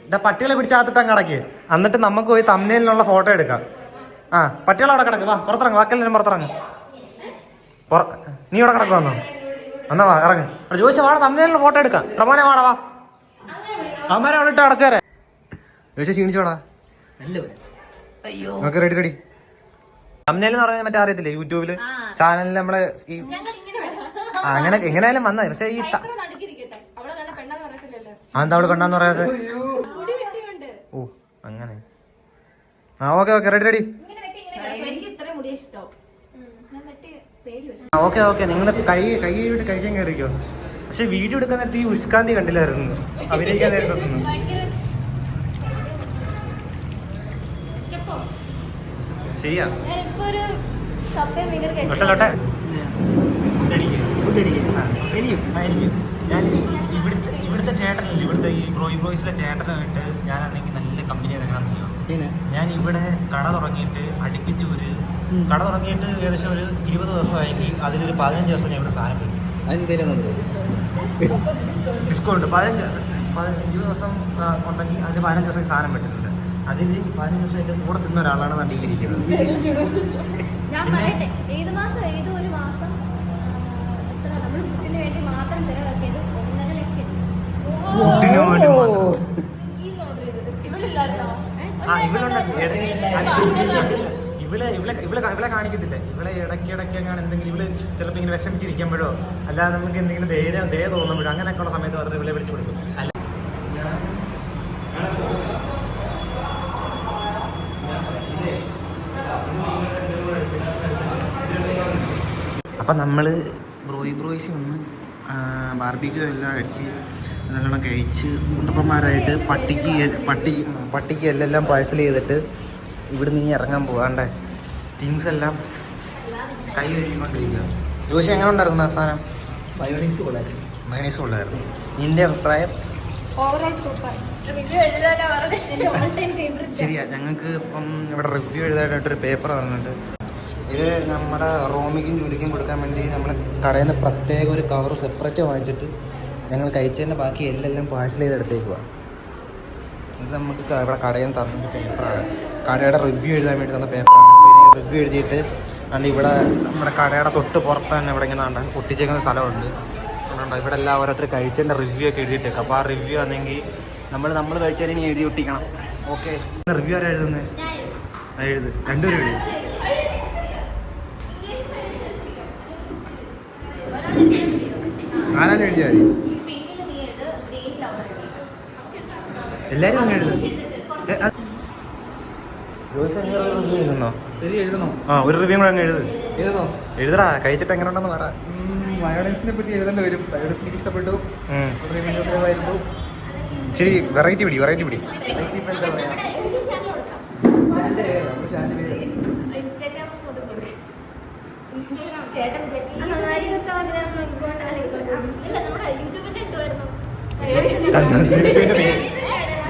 ഇതാ പട്ടികളെ പിടിച്ചാത്തിട്ടങ്ങ് അടക്കി, എന്നിട്ട് നമുക്ക് പോയി തമ്മിലിനുള്ള ഫോട്ടോ എടുക്കാം. ആ പട്ടികൾ അവിടെ കിടക്കും, വാ പുറത്തിറങ്ങും, വാക്കെല്ലാം പുറത്തിറങ്ങും. നീ ഇവിടെ കിടക്കുവന്നോ? എന്നാ വാ ഇറങ്ങ്. ചോദിച്ചാ വാടാ തമ്മിലിനുള്ള ഫോട്ടോ എടുക്കാം. പ്രമോനെ വാടാ വാ. അമ്മരെ അവിടെ ഇട്ട് അടച്ചേരെ. ചോദിച്ചാ ക്ഷീണിച്ചോടാ. നമുക്ക് റെഡി റെഡി. തമ്മിൽ എന്ന് പറഞ്ഞാൽ മറ്റേ അറിയത്തില്ലേ, യൂട്യൂബില് ചാനലിൽ നമ്മള് ഈ അങ്ങനെ എങ്ങനെയായാലും വന്നാ. പക്ഷെ ഈ എന്താ അവള് പെണ്ണാന്ന് പറയാതെ? ഓ അങ്ങനെ. ആ okay okay ready ready. Okay okay നിങ്ങൾ കൈ വിട്ട് കഴിക്കാൻ കയറിക്കോ. പക്ഷെ വീഡിയോ എടുക്കാൻ നേരത്ത് ഈ ഉഷ്കാന്തി കണ്ടില്ലായിരുന്നു, അഭിനയിക്കാൻ നേരത്തൊന്നും. ശരിയാ ഞാൻ ഇവിടുത്തെ ചേട്ടനല്ലേ, ഇവിടുത്തെ ഈ ബ്രോയ്സിലെ ചേട്ടനായിട്ട് ഞാൻ അല്ലെങ്കിൽ നല്ല കമ്പനി എങ്ങനെയാണെന്നറിയോ. ഞാൻ ഇവിടെ കട തുടങ്ങിയിട്ട് അടുപ്പിച്ച് കട തുടങ്ങിയിട്ട് ഏകദേശം ഒരു 20 ദിവസമായെങ്കിൽ അതിലൊരു 15 ദിവസം ഞാൻ ഇവിടെ സാധനം കഴിച്ചു. ഡിസ്കൗണ്ട് 20 ദിവസം ഉണ്ടെങ്കിൽ അതിൽ 15 ദിവസം സാധനം വെച്ചിട്ടുണ്ട്. അതിൽ 15 ദിവസം എൻ്റെ കൂടെ തിന്ന ഒരാളാണ് നടിയിരിക്കുന്നത്. ഇവളെ കാണിക്കത്തില്ല. ഇവളെ ഇടയ്ക്കിടയ്ക്കാണ് എന്തെങ്കിലും ഇവള് ചിലപ്പോൾ ഇങ്ങനെ വിഷമിച്ചിരിക്കുമ്പോഴോ അല്ലാതെ നമുക്ക് എന്തെങ്കിലും ദയ തോന്നുമ്പോഴോ അങ്ങനെയൊക്കെയുള്ള സമയത്ത് വെറുതെ ഇവളെ വിളിച്ചു കൊടുക്കും. അല്ല അപ്പം നമ്മൾ ബ്രോയ്സ് ഒന്ന് ബാർബിക്യൂ എല്ലാം അടിച്ച് നല്ലോണം കഴിച്ച് കുട്ടപ്പന്മാരായിട്ട് പട്ടിക്ക് എല്ലാം പാഴ്സൽ ചെയ്തിട്ട് ഇവിടെ നിന്ന് ഇറങ്ങാൻ പോകാണ്ടേ. തിങ്സ് എല്ലാം കൈ കഴിക്കൊണ്ടിരിക്കുക. ജോഷി എങ്ങനെ ഉണ്ടായിരുന്നു ആ സാധനം? മയോണൈസ് കൊള്ളായിരുന്നു. നിന്റെ അഭിപ്രായം? ശരിയാ. ഞങ്ങൾക്ക് ഇപ്പം ഇവിടെ റിവ്യൂ എഴുതാനായിട്ടൊരു പേപ്പർ തന്നിട്ടുണ്ട്. ഇത് നമ്മുടെ റോമിക്കും ജോലിക്കും കൊടുക്കാൻ വേണ്ടി നമ്മൾ കടയിൽ നിന്ന് പ്രത്യേക ഒരു കവർ സെപ്പറേറ്റ് വാങ്ങിച്ചിട്ട് ഞങ്ങൾ കഴിച്ചതിൻ്റെ ബാക്കി എല്ലാം പാഴ്സൽ ചെയ്തെടുത്തേക്കുക. ഇത് നമുക്ക് ഇവിടെ കടയിൽ നിന്ന് തന്നൊരു പേപ്പറാണ്, കടയുടെ റിവ്യൂ എഴുതാൻ വേണ്ടി തന്ന പേപ്പറാണ്. പിന്നെ റിവ്യൂ എഴുതിയിട്ട് അണ്ട് ഇവിടെ നമ്മുടെ കടയുടെ തൊട്ട് പുറത്ത് തന്നെ ഇവിടെ ഇങ്ങനെ ഒട്ടിച്ചേക്കുന്ന സ്ഥലമുണ്ട്. അതുകൊണ്ട് ഇവിടെ എല്ലാം ഓരോരുത്തർ കഴിച്ചതിൻ്റെ റിവ്യൂ ഒക്കെ എഴുതിയിട്ടേക്കും. അപ്പോൾ ആ റിവ്യൂ ആണെങ്കിൽ നമ്മൾ കഴിച്ചതിന് എഴുതി ഒട്ടിക്കണം. ഓക്കെ, റിവ്യൂ ആരാ എഴുതുന്നത്? എഴുത്, രണ്ടുപേരും എഴുതി. ആരാലും എഴുതിയാൽ മതി, എല്ലാരും അങ്ങ് എഴുതും. എഴുതുന്നോ? ആ ഒരു റിവ്യൂ കൂടെ അങ്ങ് എഴുതടാ. കഴിച്ചിട്ട് എങ്ങനെ ഉണ്ടെന്ന് പറ. മയോണൈസിനെ പറ്റി എഴുതേണ്ടി വരും. മയോണൈസ് എനിക്ക് ഇഷ്ടപ്പെട്ടു. ശരി, വെറൈറ്റി പിടി. ഇപ്പം എന്താ പറയാ,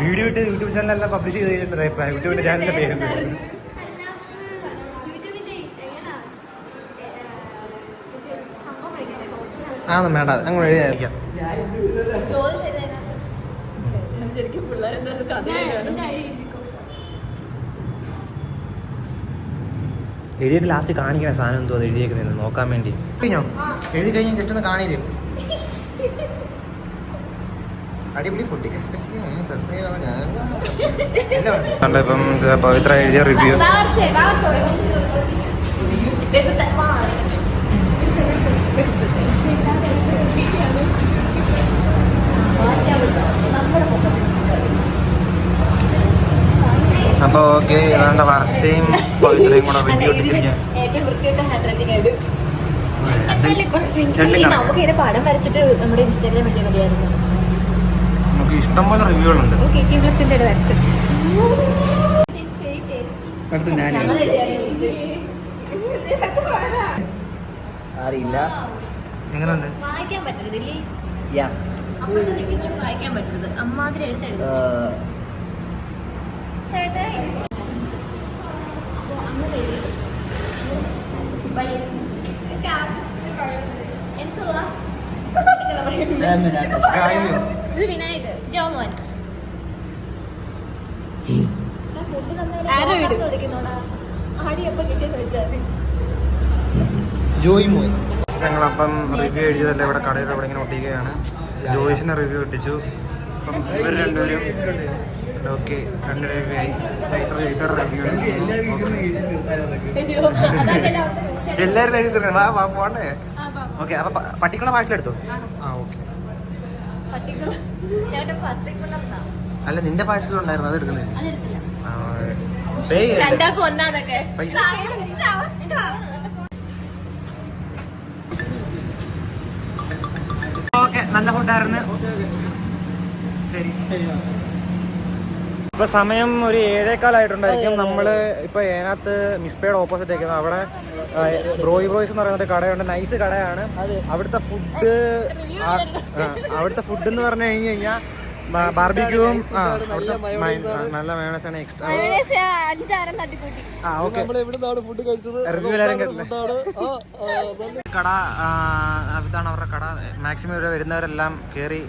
വീഡിയോ ഇട്ട് യൂട്യൂബ് ചാനലെല്ലാം പബ്ലിഷ് ചെയ്തിട്ടുണ്ട്. യൂട്യൂബിന്റെ ചാനലിന്റെ പേര് ആന്നും വേണ്ട, അങ്ങ് എഴുതിയായിരിക്കാം. എഴുതിയിട്ട് ലാസ്റ്റ് കാണിക്കണ സാധനം എന്തോ എഴുതിയേക്കുന്നത് നോക്കാൻ വേണ്ടി. കഴിഞ്ഞോ? എഴുതി കഴിഞ്ഞ് ജസ്റ്റ് ഒന്ന് കാണില്ലേ. അടിപൊളി ഫുഡ്, എസ്പെഷ്യലി ഇപ്പം പവിത്ര എഴുതിയ റിവ്യൂ. അപ്പൊ ഓക്കെ, ഏതാണ്ട് വർഷയും പവിത്രയും കൂടെ റിവ്യൂ ഇട്ടിരിക്കാം. നമുക്ക് ഇഷ്ടംപോലെ റിവ്യൂകളുണ്ട്. അറിയില്ല എങ്ങനെയുണ്ട്? വായിക്കാൻ പറ്റരുത്. വായിക്കാൻ പറ്റരുത്. അമ്മാതിരി എഴുത്തെഴുതി ചേട്ടാ. ഇത് വിനായക് ജോമോൻ. ജോയി മോയ്. ഞങ്ങളപ്പം റിവ്യൂ എഴുതിയതല്ല ഇവിടെ കടയിൽ ഇവിടെ ഇങ്ങനെ ഒട്ടിക്കുകയാണ്. ജോയിസിനെ റിവ്യൂ ഒട്ടിച്ചു. അപ്പം ഇവർ രണ്ടുപേരും ഓക്കെ, രണ്ട് റിവ്യൂ ആയി. ചൈത്രയുടെ റിവ്യൂ എല്ലാവരും എഴുതി തരണം. വാ പോണ്ടേ? ഓക്കെ, അപ്പൊ പർട്ടിക്കുലർ പാഴ്സൽ എടുത്തു. ആ ഓക്കെ. അല്ല, നിന്റെ പാഴ്സൽ ഉണ്ടായിരുന്നു, അത് എടുക്കുന്നില്ല. ഓക്കെ, നല്ല ഫുഡായിരുന്നു. ശരി. ഇപ്പൊ സമയം ഒരു 7:15 നമ്മള് ഇപ്പൊ അതിനകത്ത് മിസ്പേയുടെ ഓപ്പോസിറ്റ് ആയിരിക്കുന്നത്. അവിടെ ബ്രോയ്സ് എന്ന് പറയുന്ന കടയുണ്ട്. നൈസ് കടയാണ്. അവിടുത്തെ ഫുഡ് എന്ന് പറഞ്ഞു കഴിഞ്ഞാൽ ബാർബിക്യൂവും നല്ല മയോണൈസാണ് എക്സ്ട്രാ. കട ഇതാണ് അവരുടെ കട. മാക്സിമം ഇവിടെ വരുന്നവരെല്ലാം കയറി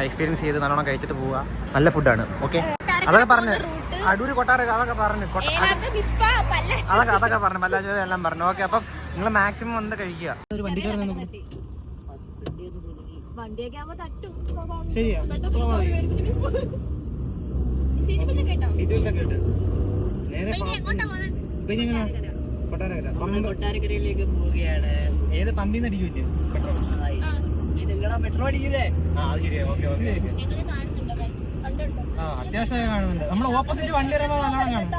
എക്സ്പീരിയൻസ് ചെയ്ത് നല്ലോണം കഴിച്ചിട്ട് പോവുക. നല്ല ഫുഡാണ്. ഓക്കെ, അതൊക്കെ പറഞ്ഞു. അടൂര് കൊട്ടാര അതൊക്കെ പറഞ്ഞു പല്ലാച്ചോ എല്ലാം പറഞ്ഞു. ഓക്കെ, അപ്പം നിങ്ങൾ മാക്സിമം വന്ന് കഴിക്കുക. ഒരു വണ്ടിക്കാരൻ ശരിയാ. കൊട്ടാരക്കരയിലേക്ക് പോവുകയാണ്. ഏത് പമ്പിന്ന് അടിക്കൂല്ലേ? പെട്രോൾ അടിക്കില്ലേ? അത്യാവശ്യം കാണുന്നുണ്ട്. നമ്മൾ ഓപ്പോസിറ്റ് വണ്ടി വരുമ്പോൾ നല്ലോണം കാണും.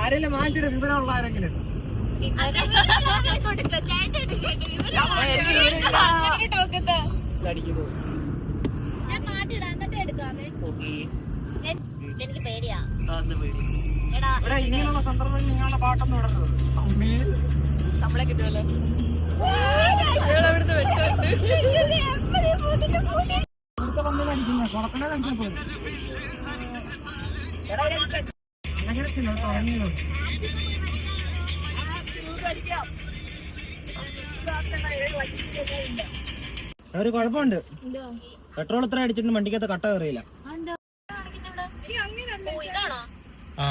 ആരെങ്കിലും വാങ്ങിച്ചിട്ട് വിവരമുള്ള ആരെങ്കിലും എനിക്ക് പേടിയാ. ഇങ്ങനെയുള്ള സന്ദർഭം നിങ്ങളുടെ പാട്ടൊന്നും ഇടരുത്. നമ്മളെ കിട്ടുമല്ലോ. ഒരു കുഴപ്പമുണ്ട്. പെട്രോൾ ഇത്ര അടിച്ചിട്ട് വണ്ടിക്കകത്ത് കട്ട കയറിയില്ല. ആ,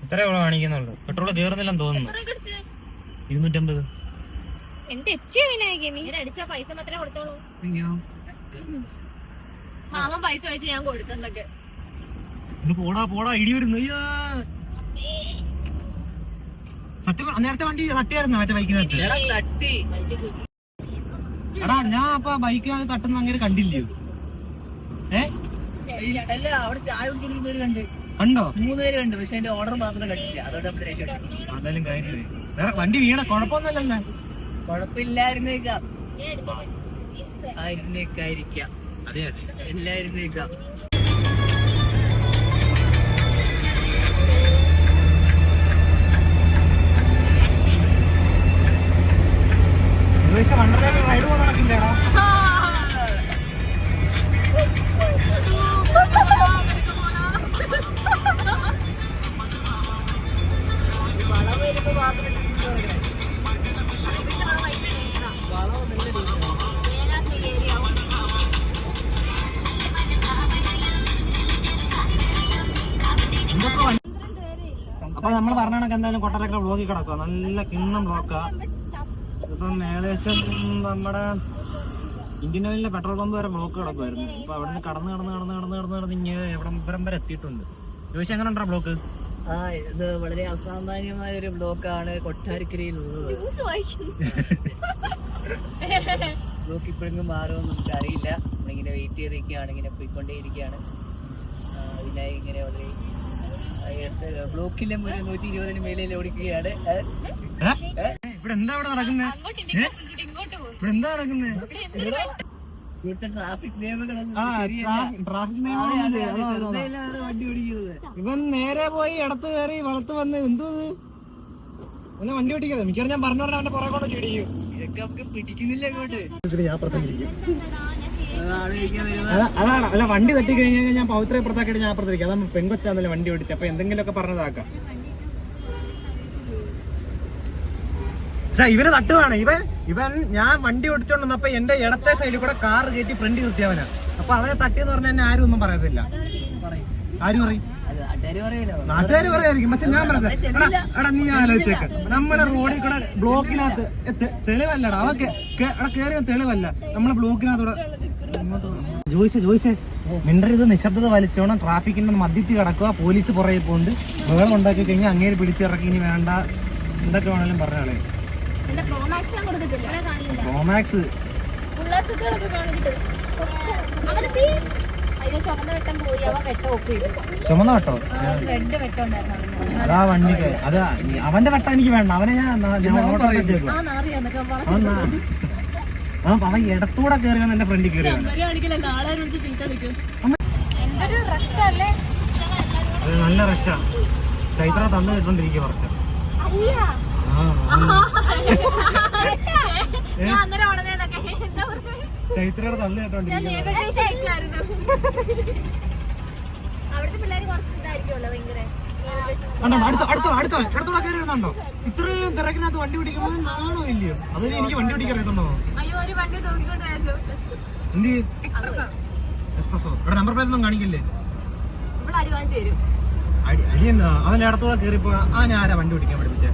ഇത്രേ കാണിക്കുന്നുള്ളൂ. പെട്രോൾ കയറുന്നില്ലെന്ന് തോന്നുന്നു. 250. അടിച്ചാ പൈസ മാത്രമേ കൊടുത്തോളൂ. മാമൻ പൈസ വെച്ച് ഞാൻ കൊടുത്തൊക്കെ. പോടാ ഇടി വരുന്നു. സത്യം നേരത്തെ വണ്ടി തട്ടിയായിരുന്നു മറ്റേ ബൈക്കിനകത്ത്. എടാ, ഞാൻ അപ്പൊ ബൈക്കിനകത്ത് തട്ടുന്ന അങ്ങനെ കണ്ടില്ലയോ? കണ്ടോ? 3 പേര് കണ്ടു, പക്ഷെ എന്റെ ഓർഡർ മാത്രം കണ്ടില്ല. അതോടെ എന്തായാലും കാര്യമായി. വേറെ വണ്ടി വീണ കുഴപ്പമൊന്നുമല്ലല്ലോ. കുഴപ്പമില്ലായിരുന്നേക്കാം. ആയിരുന്നേക്കായിരിക്കാം. അതെ, എല്ലായിരുന്നേക്കാം. വണ്ടർലാൻഡ് റൈഡ് പോകാൻ നടക്കില്ലേടാ? അപ്പൊ നമ്മൾ പറഞ്ഞ കണക്ക് എന്തായാലും കൊട്ടാരക്കര ബ്ലോക്കിൽ കിടക്കുക. നല്ല കിണ്ണം ബ്ലോക്കാ. ഇപ്പം ഏകദേശം നമ്മുടെ ഇന്ത്യൻ ഓയിലിന്റെ പെട്രോൾ പമ്പ് വരെ ബ്ലോക്ക് കിടക്കുമായിരുന്നു. ഇപ്പൊ അവിടെ നിന്ന് കടന്ന് ഇങ്ങനെ ഇവിടം വരെ എത്തിയിട്ടുണ്ട്. ചോദിച്ചാൽ എങ്ങനെ ഉണ്ടാ ബ്ലോക്ക്? ഇത് വളരെ അസാമാന്യമായ ഒരു ബ്ലോക്കാണ് കൊട്ടാരക്കരയിലുള്ളത്. ബ്ലോക്ക് ഇപ്പോഴെങ്കിലും മാറുമെന്ന് നമുക്ക് അറിയില്ല. നമ്മളിങ്ങനെ വെയിറ്റ് ചെയ്തിരിക്കുകയാണ്, ഇങ്ങനെ പോയിക്കൊണ്ടേയിരിക്കുകയാണ്. അതിനായി ഇങ്ങനെ വളരെ ബ്ലോക്കിലും ഒരു 120 മേലിൽ ഓടിക്കുകയാണ്. ഇവിടെ എന്താ നടക്കുന്നത്? ഇവിടുത്തെ ട്രാഫിക് നിയമങ്ങളൊന്നും വണ്ടി ഓടിക്കുന്നത്. ഇവൻ നേരെ പോയി ഇടത്ത് കയറി വലത്ത് വന്ന് എന്തോ അവനെ വണ്ടി ഓടിക്കുന്നത്. മിക്കവാറും ഞാൻ പറഞ്ഞു പറഞ്ഞ അവന്റെ പുറകെ കൊണ്ട് ചിടിക്കും. ഇതൊക്കെ നമുക്ക് പിടിക്കുന്നില്ല അങ്ങോട്ട്. അതാണ്. അല്ല, വണ്ടി തട്ടി കഴിഞ്ഞാൽ ഞാൻ പവിത്ര പുറത്താക്കിയിട്ട് ഞാൻ അപ്പുറത്തിരിക്കും. അതാ പെൺകൊച്ചാന്നല്ലേ വണ്ടി ഓടിച്ച്. അപ്പൊ എന്തെങ്കിലുമൊക്കെ പറഞ്ഞതാക്കാം. പക്ഷെ ഇവന് തട്ടുവാണ്. ഇവൻ ഞാൻ വണ്ടി ഓടിച്ചോണ്ടപ്പോ എന്റെ ഇടത്തെ സൈഡിൽ കൂടെ കാർ കയറ്റി ഫ്രണ്ട് നിർത്തിയവനാ. അപ്പൊ അവനെ തട്ടിയെന്ന് പറഞ്ഞാൽ എന്നെ ആരും ഒന്നും പറയത്തില്ല. ആരും പറയും, നാട്ടുകാര് പറയായിരിക്കും. പക്ഷെ ഞാൻ പറഞ്ഞത് എടാ നീ ആലോചിച്ചേക്ക, നമ്മുടെ റോഡിൽ കൂടെ ബ്ലോക്കിനകത്ത് തെളിവല്ലടാ, അവർക്ക് എടാ കേറിയ തെളിവല്ല, നമ്മളെ ബ്ലോക്കിനകത്തൂടെ ജോയിച്ചേ മിണ്ടരുത്, നിശബ്ദത വലിച്ചോണം. ട്രാഫിക്കിന്റെ മധ്യത്തിൽ കിടക്കുക, പോലീസ് പുറകെ പോണ്ട് ബഹളം ഉണ്ടാക്കി കഴിഞ്ഞാൽ അങ്ങേര് പിടിച്ചിറക്കി, ഇനി വേണ്ട എന്തൊക്കെ വേണേലും പറഞ്ഞാളേ. പ്രോമാക്സ് ചുമന്ന വെട്ടോ? അതാ വണ്ടിക്ക് അതാ അവന്റെ വെട്ടം എനിക്ക് വേണ്ട. അവനെ അവൻ ഇടത്തൂടെ കയറിയാൽ എന്റെ ഫ്രണ്ടിൽ കയറിയാണ്. അത് നല്ല റഷാ. ചൈത്ര തന്നു കിട്ടോണ്ടിരിക്കുക കുറച്ച്. ചൈത്രയുടെ തള്ളു കേട്ടോണ്ടിരിക്കുക. അടുത്തൂടെ കയറി വരുന്നുണ്ടോ? ഇത്രയും തിരക്കിനകത്ത് വണ്ടി പിടിക്കുമ്പോൾ നാണോ ഇല്ലയോ? അതിന് എനിക്ക് വണ്ടി പിടിക്കാൻ അറിയത്തുണ്ടോ? എന്ത് എക്സ്പ്രസോ? ഇവിടെ നമ്പർ പ്ലേറ്റ് ഒന്നും കാണിക്കില്ലേ? അടിയെന്താ അവൻ ഇടത്തൂടെ കയറിപ്പോ അവൻ ആരാ വണ്ടി ഓടിക്കാൻ പഠിപ്പിച്ചേ?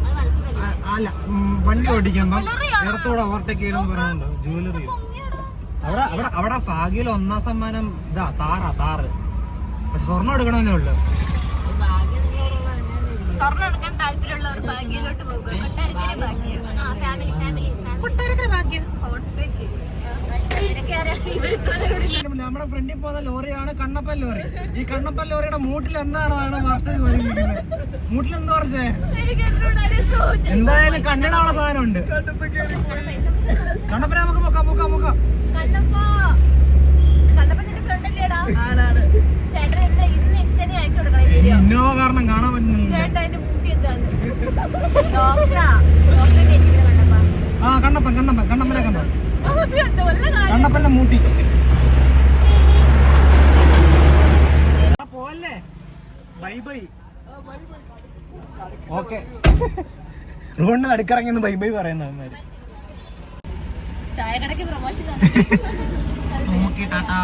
അല്ല, വണ്ടി ഓടിക്കുമ്പോ ഇടത്തൂടെ ഓവർടേക്ക് ചെയ്യണമെന്ന് പറയുന്നുണ്ടോ? ജുവലറി അവിടെ ഭാഗ്യയില് 1ാം സമ്മാനം ഇതാ താറ്. പക്ഷെ സ്വർണ്ണം എടുക്കണമെന്നേ ഉള്ളു. സ്വർണ്ണം എടുക്കാൻ താല്പര്യമുള്ളവർ ഭാഗ്യയിലോട്ട് പോകുക. നമ്മുടെ ഫ്രണ്ടിൽ പോകുന്ന ലോറിയാണ് കണ്ണപ്പൻ ലോറി. ഈ കണ്ണപ്പൻ ലോറിയുടെ മൂട്ടിൽ എന്താണ് വർഷം ചോദിക്കുന്നത്? മൂട്ടിൽ എന്താ കുറച്ചേ? എന്തായാലും കണ്ണിടാനുള്ള സാധനമുണ്ട്. കണ്ണപ്പനെ നമുക്ക് മുക്കാം. ഇന്നോവ കാരണം കാണാൻ പറ്റുന്നില്ല. ആ കണ്ണപ്പനെ കണ്ടോ? കണ്ണപ്പന്റെ മൂട്ടി പോവല്ലേ? ബൈ. ഓക്കെ, റോഡിന് നടുക്കിറങ്ങി ബൈ പറയുന്ന ചായ കടക്ക് പ്രമോഷൻ ടാറ്റാ.